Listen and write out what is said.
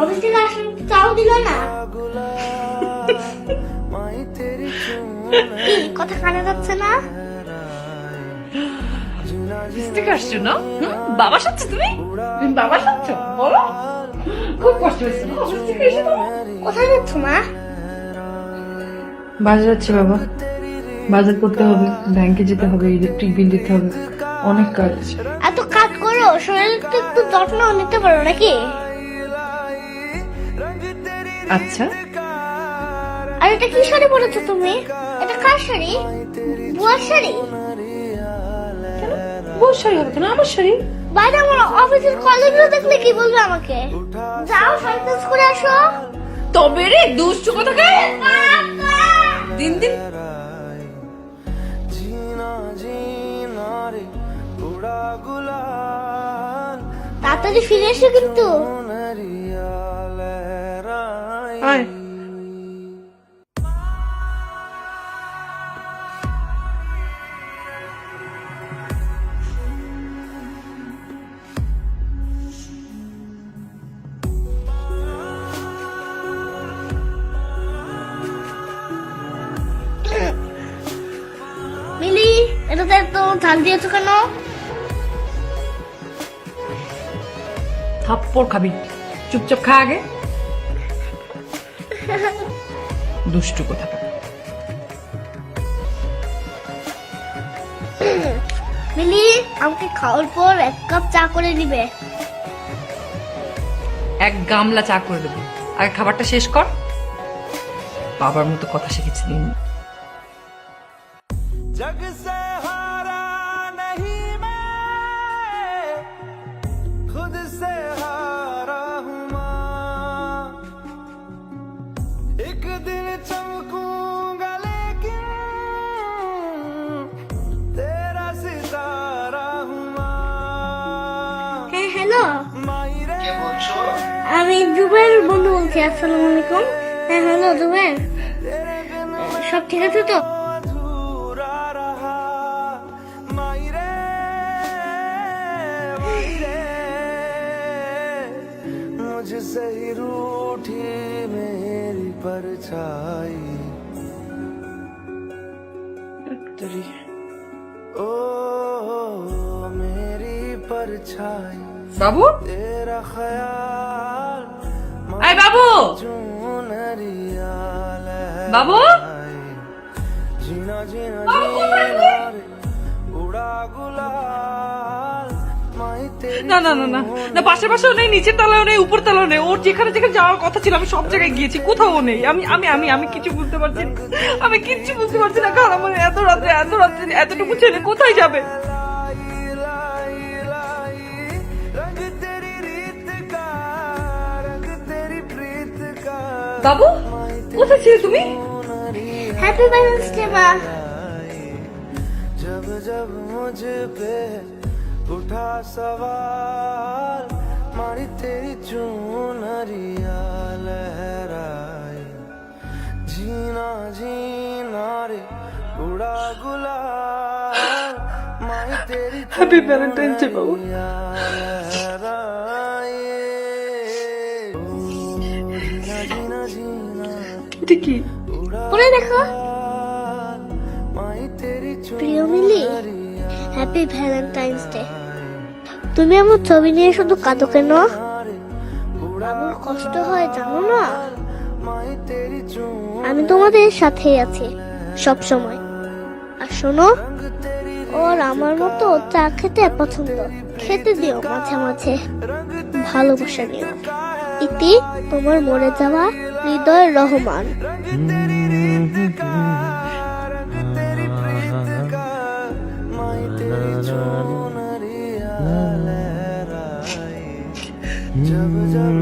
Office থেকে আসলে চাও দিল না। কি কথা কানে যাচ্ছে না? অফিস থেকে আসছো না? বাবা সাথে তুমি বাবা সাথে বলো, খুব কষ্ট হয়েছে না অফিস থেকে এসে? কোথায় যাচ্ছ মা? বাজার যাচ্ছি বাবা, বাজার করতে হবে, ব্যাংকে যেতে হবে, ইলেকট্রিক বিল দিতে হবে, অনেক কাজ। এত কাজ করো, শরীরের তো একটু যত্ন নিতে পারো নাকি? আচ্ছা, আর এটা কি শাড়ি পরেছো তুমি? এটা কার শাড়ি? বুয়ার শাড়ি? বউ শাড়ি হবে কেন? আমার শাড়ি। বাইরে আমার অফিসের কলিগরা দেখলে কি বলবে আমাকে? যাও শাড়ি চেঞ্জ করে আসো। তবে রে দুষ্টু কোথাকার, দিন দিন তাড়াতাড়ি ফিরে এসো কিন্তু। আয়। মিলি, এটাতে এত ঝাল দিয়েছো কেন? থাপ্পড় খাবি, চুপচাপ খা আগে। দুষ্টু কোথাকার। মিলি, আমাকে খাওয়ার পর 1 কাপ চা করে দিবে। এক গামলা চা করে দেবো, আগে খাবারটা শেষ কর। বাবার মতো কথা শিখেছি দিন। जग से हारा नहीं मैं, खुद से हारा हूँ माँ। एक दिन चमकूंगा लेकिन तेरा सितारा हूँ माँ। হ্যাঁ হ্যালো, मायरे আমি জুবের বন্ধু বলছি। আসসালামু আলাইকুম। হ্যাঁ হ্যালো জুবের, সব ঠিক আছে তো? अधूरा रहा मायरे मायरे, मुझसे ही रूठी मेरी परछाई। ओ मेरी परछाई, বাবু, तेरा ख्याल আয় বাবু, चुनरिया বাবু, जीना जीना বাবু কোথায় जीना রে? रे, उड़ा गुलाल माई तेरी না না না না না, পাশের পাশেও নেই, নিচের তলাও নেই, উপর তলাও নেই। ওর যেখানে যেখানে যাওয়ার কথা ছিল আমি সব জায়গায় গিয়েছি, কোথাও নেই। আমি আমি আমি আমি কিছু বুঝতে পারছি না, আমি কিচ্ছু বুঝতে পারছি না। কারণ আমার এত রাত্রে এতটুকু ছেলে কোথায় যাবে? लाई लाई लाई, रंग तेरी रीत का, रंग तेरी प्रीत का। বাবু, কোথায় ছিলে তুমি? হ্যাপি ভ্যালেন্টাইন্স ডে মা। जब जब मुझ पे उठा सवाल, मारी तेरी चुनरिया लहराई। जीना जीना रे, उड़ा गुलाल माई तेरी হ্যাপি ভ্যালেন্টাইন্স ডে বাবু। चुनरिया लहराई। ओ, जीना जीना जीना এটা কি? পরে দেখো। माई तेरी প্রিয় মিলি, হ্যাপি ভ্যালেন্টাইন্স ডে। তুমি আমার ছবি নিয়ে শুধু কাঁদো কেন? আমার কষ্ট হয় জানো না? माई तेरी चून আমি তোমাদের সাথেই আছি সব সময়। আর শোনো, ওর আমার মতো চা খেতে পছন্দ, খেতে দিও মাঝে মাঝে, ভালোবাসা নিও। ইতি, তোমার মরে যাওয়া হৃদয় রহমান। तेरी प्रीत का, माई तेरी चुनरिया लहराई। जब जब